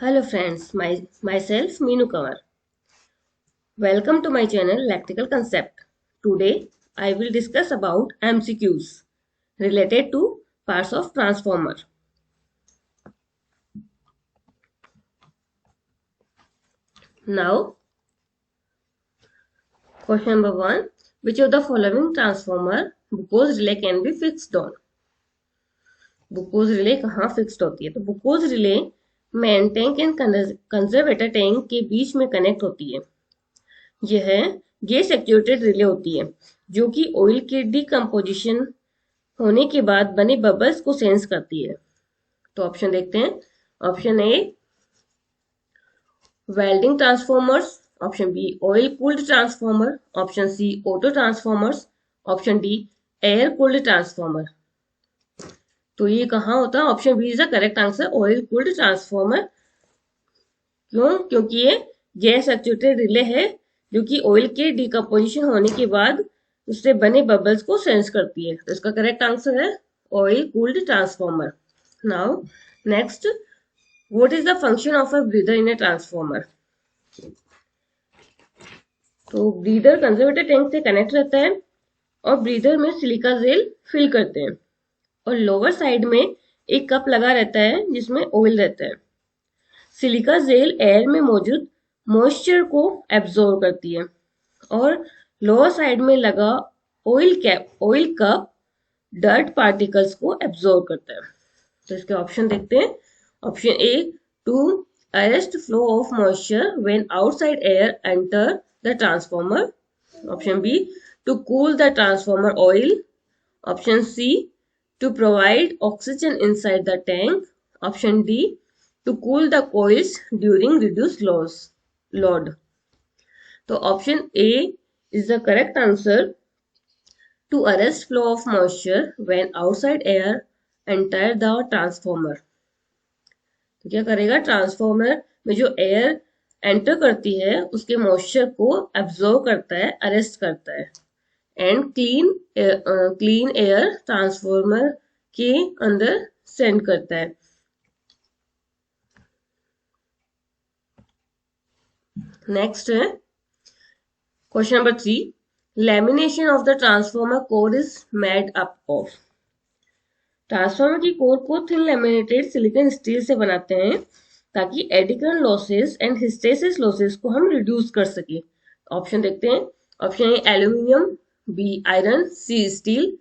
Hello friends, myself Meenu Kanwar. Welcome to my channel Electrical Concept. Today I will discuss about MCQs related to parts of transformer. Now, question number 1. Which of the following transformer Bucose relay can be fixed on? Bucose relay कहाँ fixed होती है? तो Bucose relay main tank and conservator tank के बीच में connect होती है। यह gas actuated relay होती है जो कि ऑयल के डिकम्पोजिशन होने के बाद बने बबल्स को सेंस करती है। तो ऑप्शन देखते हैं। Option A welding transformers, option B oil cooled transformer, option C auto transformers, option D air cooled transformer. तो ये कहाँ होता है? Option B is the correct answer, oil cooled transformer. क्यों? क्योंकि ये गैस एक्चुएटेड रिले है जो कि ऑयल के डिकम्पोजिशन होने के बाद उससे बने बबल्स को सेंस करती है। तो इसका करेक्ट आंसर है oil cooled transformer. Now next, what is the function of a breather in a transformer? तो ब्रीदर कंजर्वेटर टैंक से कनेक्ट रहता है और ब्रीदर में सिलिका जेल फिल करते हैं और लोअर साइड में एक कप लगा रहता है जिसमें ऑयल रहता है। सिलिका जेल एयर में मौजूद मॉइस्चर को एब्जॉर्ब करती है और लोअर साइड में लगा ऑयल कप डर्ट पार्टिकल्स को एब्जॉर्ब करता है। तो इसके ऑप्शन देखते हैं। Option A to arrest flow of moisture when outside air enter the transformer, option B to cool the transformer oil, option C to provide oxygen inside the tank, option D to cool the coils during reduced load. तो option A is the correct answer, to arrest flow of moisture when outside air enter the transformer. तो क्या करेगा? Transformer में जो air enter करती है उसके moisture को एब्जॉर्ब करता है, अरेस्ट करता है एंड क्लीन एयर ट्रांसफॉर्मर के अंदर सेंड करता है। नेक्स्ट है question number 3, lamination of the transformer core is made up of. Transformer की कोर को थिन लैमिनेटेड सिलिकॉन स्टील से बनाते हैं ताकि eddy current losses and hysteresis losses को हम रिड्यूस कर सके। ऑप्शन देखते हैं। Option A aluminium, B iron, C steel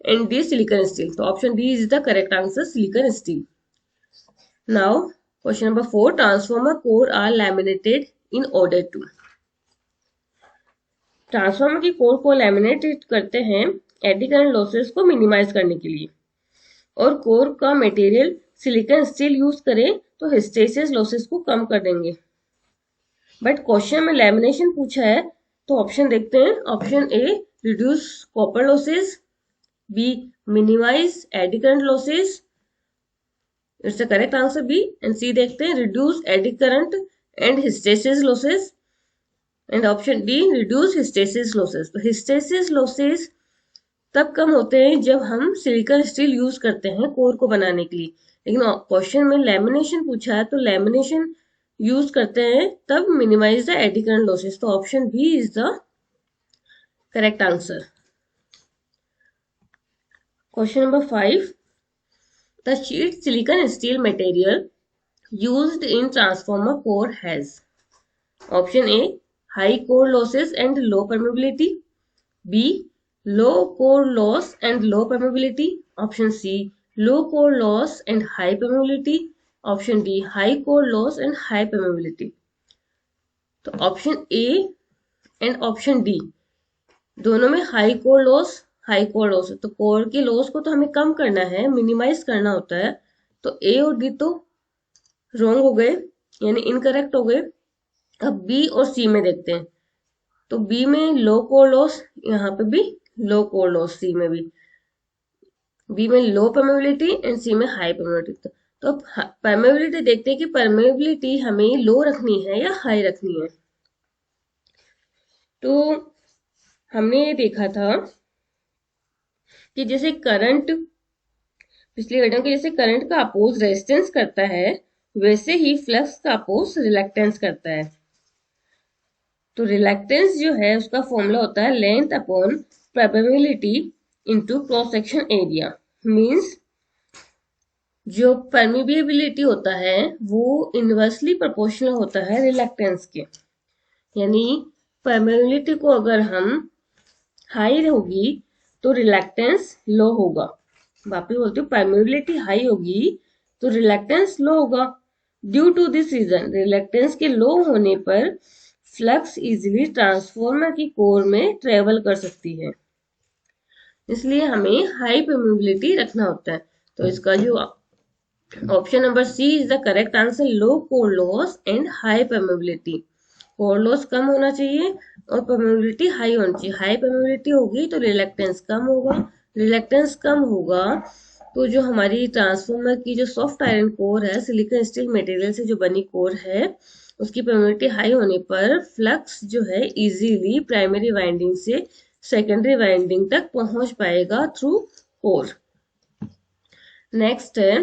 and D silicon steel. तो option D is the correct answer, silicon steel. Now question number 4, transformer core are laminated in order to. Transformer की core को laminate करते हैं eddy current losses को minimise करने के लिए, और कोर का मटेरियल सिलिकॉन स्टील यूज करें तो हिस्टेरिसिस लॉसेस को कम कर देंगे। बट क्वेश्चन में लैमिनेशन पूछा है तो ऑप्शन देखते हैं। Option A reduce copper losses, B minimize eddy current losses, it's the correct answer B, and C देखते हैं reduce eddy current and hysteresis losses, and option D reduce hysteresis losses. तो hysteresis losses तब कम होते हैं जब हम silicon steel use करते हैं कोर को बनाने के लिए, लेकिन क्वेश्चन में लैमिनेशन पूछा है तो लैमिनेशन यूज करते हैं तब minimize the eddy current losses. तो option B is the correct answer. Question number 5, the sheet silicon steel material used in transformer core has, option A high core losses and low permeability, B low core loss and low permeability, option C low core loss and high permeability, option D high core loss and high permeability। तो option A and option D दोनों में high core loss है, तो core के loss को तो हमें कम करना है, मिनिमाइज करना होता है। तो ए और डी तो रॉन्ग हो गए, यानी इनकरेक्ट हो गए। अब बी और सी में देखते हैं। तो बी में लो कोर लॉस, यहाँ पे भी लो कोर लॉस, सी में भी, बी में लो परमेबिलिटी एंड सी में हाई परमेबिलिटी। तो अब परमेबिलिटी देखते हैं कि परमेबिलिटी हमें लो रखनी है या हाई रखनी है। तो हमने ये देखा था कि जैसे करंट पिछले घटना के जैसे करंट का अपोज रेजिस्टेंस करता है वैसे ही फ्लक्स का अपोज रिलक्टेंस करता है। तो रिलक्टेंस जो है उसका फॉर्मूला होता है length upon permeability into cross section area. Means जो परमिबिलिटी होता है वो इनवर्सली प्रोपोर्शनल होता है रिलक्टेंस के। यानी परमेबिलिटी को अगर हम हाई होगी तो रिलक्टेंस लो होगा। वापिस बोलती हूँ, परमेबिलिटी हाई होगी तो रिलक्टेंस लो होगा। Due to this reason reluctance के लो होने पर फ्लक्स इजीली ट्रांसफॉर्मर की कोर में ट्रेवल कर सकती है, इसलिए हमें हाई परमेबिलिटी रखना होता है। तो इसका जो option number C is the correct answer, low core loss and high permeability. Core loss कम होना चाहिए और परमेबिलिटी हाई होनी चाहिए। हाई परमेबिलिटी होगी तो रिलक्टेंस कम होगा, रिलक्टेंस कम होगा तो जो हमारी ट्रांसफॉर्मर की जो सॉफ्ट आयरन कोर है, सिलिकॉन स्टील मटेरियल से जो बनी कोर है, उसकी परमेबिलिटी हाई होने पर फ्लक्स जो है इजीली प्राइमरी वाइंडिंग से सेकेंडरी वाइंडिंग तक पहुंच पाएगा थ्रू कोर। नेक्स्ट है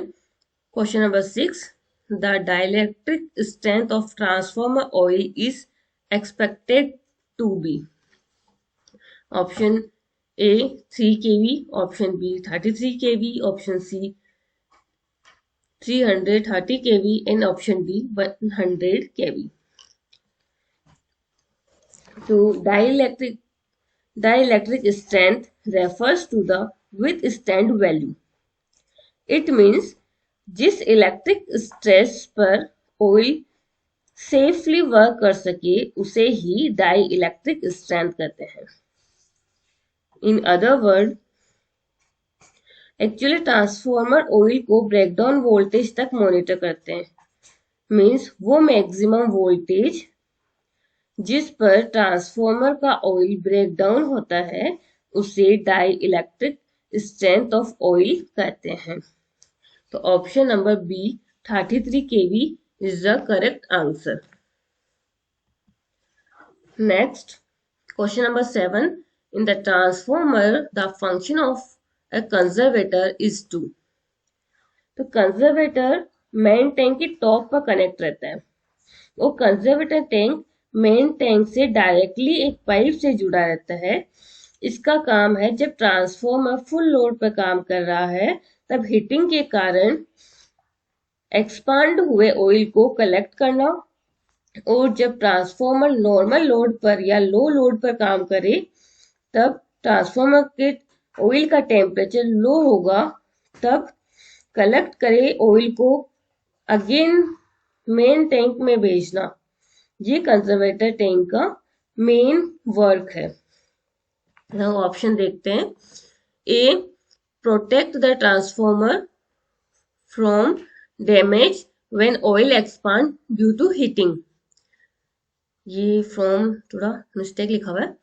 question number 6, the dielectric strength of transformer oil is expected to be option A 3 kV, option B 33 kV, option C 330 kV and option D 100 kV. So dielectric strength refers to the withstand value. It means जिस electric stress पर oil safely work कर सके उसे ही die electric strength कहते हैं। In other word, actually transformer oil को breakdown voltage तक monitor करते हैं। मींस वो मैक्सिमम वोल्टेज जिस पर ट्रांसफॉर्मर का ऑयल ब्रेकडाउन होता है उसे dielectric strength of oil कहते हैं। तो option number B 33 kV is the correct answer. Next, question number 7. In the transformer, the function of a conservator is to. तो कंजर्वेटर मेन टैंक के top पर connect रहता है। वो conservator tank main tank से डायरेक्टली एक pipe से जुड़ा रहता है। इसका काम है जब ट्रांसफॉर्मर फुल लोड पर काम कर रहा है तब हीटिंग के कारण एक्सपांड हुए ऑयल को कलेक्ट करना, और जब ट्रांसफॉर्मर नॉर्मल लोड पर या लो लोड पर काम करे तब ट्रांसफॉर्मर के ऑयल का टेम्परेचर लो होगा, तब कलेक्ट करे ऑयल को अगेन मेन टैंक में भेजना। ये कंजर्वेटर टैंक का मेन वर्क है। ऑप्शन देखते हैं। A, protect the transformer from damage when oil expand due to heating. ये फ्रॉम थोड़ा मिस्टेक लिखा हुआ है।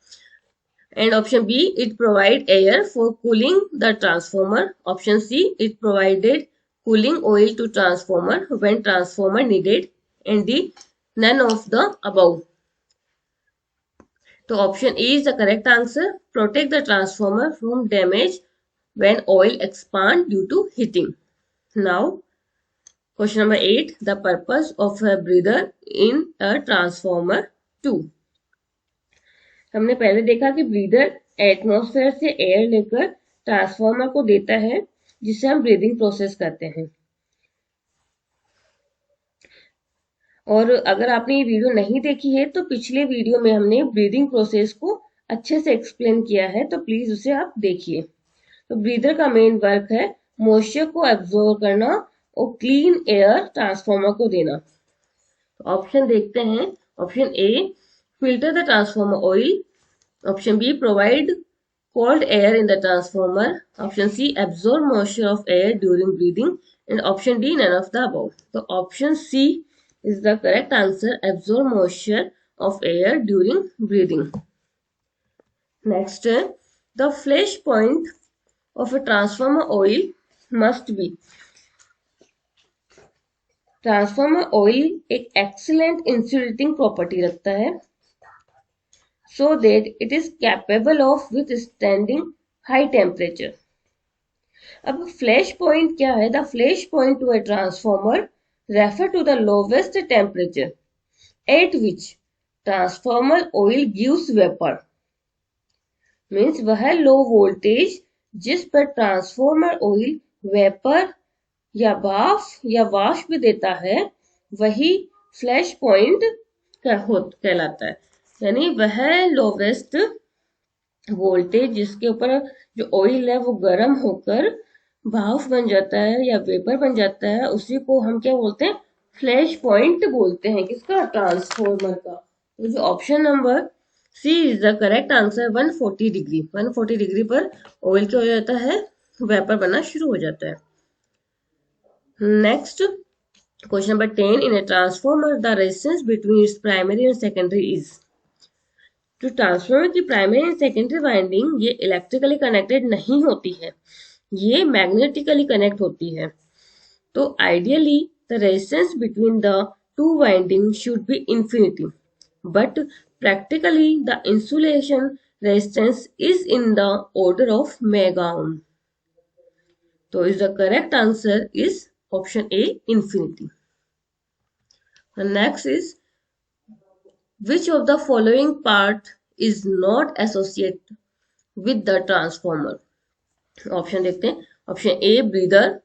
And option B, it provide air for cooling the transformer. Option C, it provided cooling oil to transformer when transformer needed. And D, none of the above. तो option A is the correct answer, protect the transformer from damage when oil expand due to heating. Now, question number 8, the purpose of a breather in a transformer 2. हमने पहले देखा कि breather atmosphere से air लेकर transformer को देता है जिससे हम ब्रीदिंग प्रोसेस करते हैं। और अगर आपने ये वीडियो नहीं देखी है तो पिछले वीडियो में हमने ब्रीदिंग प्रोसेस को अच्छे से एक्सप्लेन किया है, तो प्लीज उसे आप देखिए। तो ब्रीदर का मेन वर्क है मॉइस्चर को एब्जॉर्ब करना और क्लीन एयर ट्रांसफॉर्मर को देना। ऑप्शन देखते हैं। Option A, filter the transformer oil. Option B, provide cold air in the transformer. Option C, absorb moisture of air during breathing. And option D, none of the above. तो option C is the correct answer, absorb moisture of air during breathing. Next है, the flash point of a transformer oil must be. Transformer oil एक excellent insulating property रखता है so that it is capable of withstanding high temperature. अब flash point क्या है? The flash point two A transformer refer to the lowest temperature at which transformer oil gives vapor. Means वह low voltage जिस पर transformer oil vapour या भाप या वाष्प देता है वही फ्लैश पॉइंट कहलाता है। यानी वह लोवेस्ट वोल्टेज जिसके ऊपर जो ऑयल है वो गर्म होकर भाप बन जाता है या वेपर बन जाता है, उसी को हम क्या बोलते हैं, फ्लैश पॉइंट बोलते हैं। किसका? ट्रांसफॉर्मर का। तो जो option number C is the correct answer. 140 degree 140 degree पर ऑयल क्या हो जाता है, वेपर बनना शुरू हो जाता है। Next question number 10, in A transformer the resistance between its primary and secondary is. जो ट्रांसफॉर्मर की प्राइमरी एंड सेकेंडरी वाइंडिंग ये इलेक्ट्रिकली कनेक्टेड नहीं होती है, ये मैग्नेटिकली कनेक्ट होती है। तो ideally the resistance between the two winding should be infinity, but practically the insulation resistance is in the order of mega ohm. So is the correct answer is option A, infinity. The next is, which of the following part is not associated with the transformer? Option देखते हैं। Option A breather,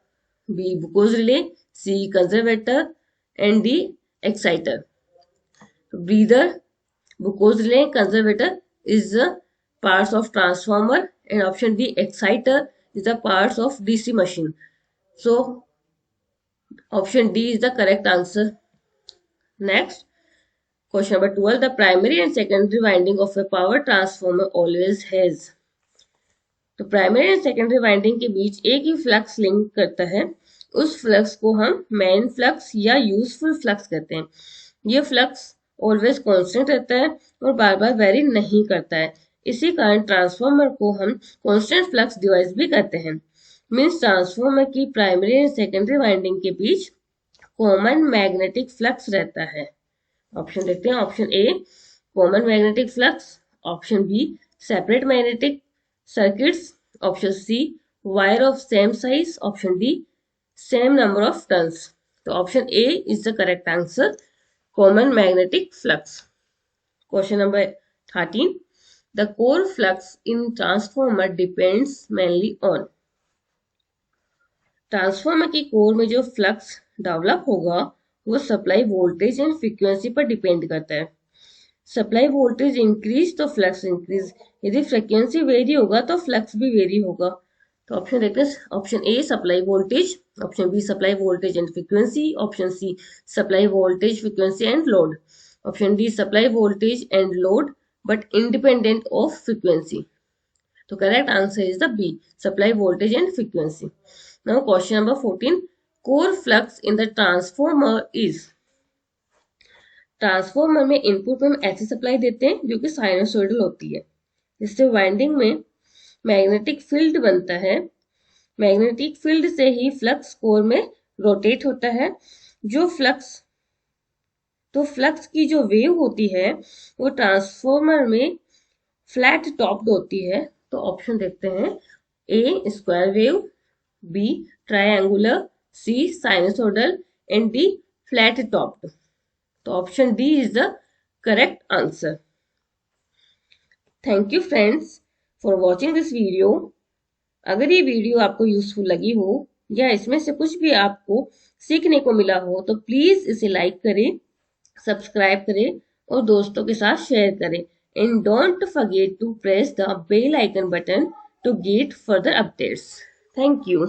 B Buchholz relay, C conservator and D exciter. Breather, Bucose relay, conservator is the parts of transformer, and option D exciter is the parts of DC machine. So option D is the correct answer. Next question number 12, the primary and secondary winding of a power transformer always has. तो primary and secondary winding के बीच एक ही flux link करता है, उस flux को हम main flux या useful flux कहते हैं। ये फ्लक्स ऑलवेज कांस्टेंट रहता है और बार बार वेरी नहीं करता है, इसी कारण ट्रांसफॉर्मर को हम कांस्टेंट फ्लक्स डिवाइस भी कहते हैं। मींस ट्रांसफॉर्मर की प्राइमरी एंड सेकेंडरी वाइंडिंग के बीच कॉमन मैग्नेटिक फ्लक्स रहता है। ऑप्शन देखते हैं। Option A common magnetic flux, option B separate magnetic circuits, option C wire of same size, option D same number of turns. तो option A is the correct answer, common magnetic flux. Question number 13, the core flux in transformer depends mainly on. Transformer की core में जो flux develop होगा वो supply voltage and frequency पर depend करता है। Supply voltage increase तो flux increase, यदि फ्रीक्वेंसी वेरी होगा तो फ्लक्स भी वेरी होगा। तो ऑप्शन देखते हैं। Option A supply voltage, option B supply voltage and frequency, option C supply voltage frequency and load, option D supply voltage and load but independent of frequency. तो correct answer is the B, supply voltage and frequency. Now question number 14, core flux in the transformer is. Transformer में input में हम ऐसी supply देते हैं जो कि sinusoidal होती है, जिससे वाइंडिंग में मैग्नेटिक फील्ड बनता है। मैग्नेटिक फील्ड से ही फ्लक्स कोर में रोटेट होता है। जो फ्लक्स की जो वेव होती है वो ट्रांसफॉर्मर में फ्लैट टॉप्ड होती है। तो ऑप्शन देखते हैं। A square wave, B triangular, C sinusoidal and D flat topped. तो option D is the correct answer. Thank you friends for watching this video. अगर ये वीडियो आपको यूजफुल लगी हो या इसमें से कुछ भी आपको सीखने को मिला हो तो प्लीज इसे लाइक करें, सब्सक्राइब करें और दोस्तों के साथ शेयर करें। And don't forget to press the bell icon button to get further updates. Thank you.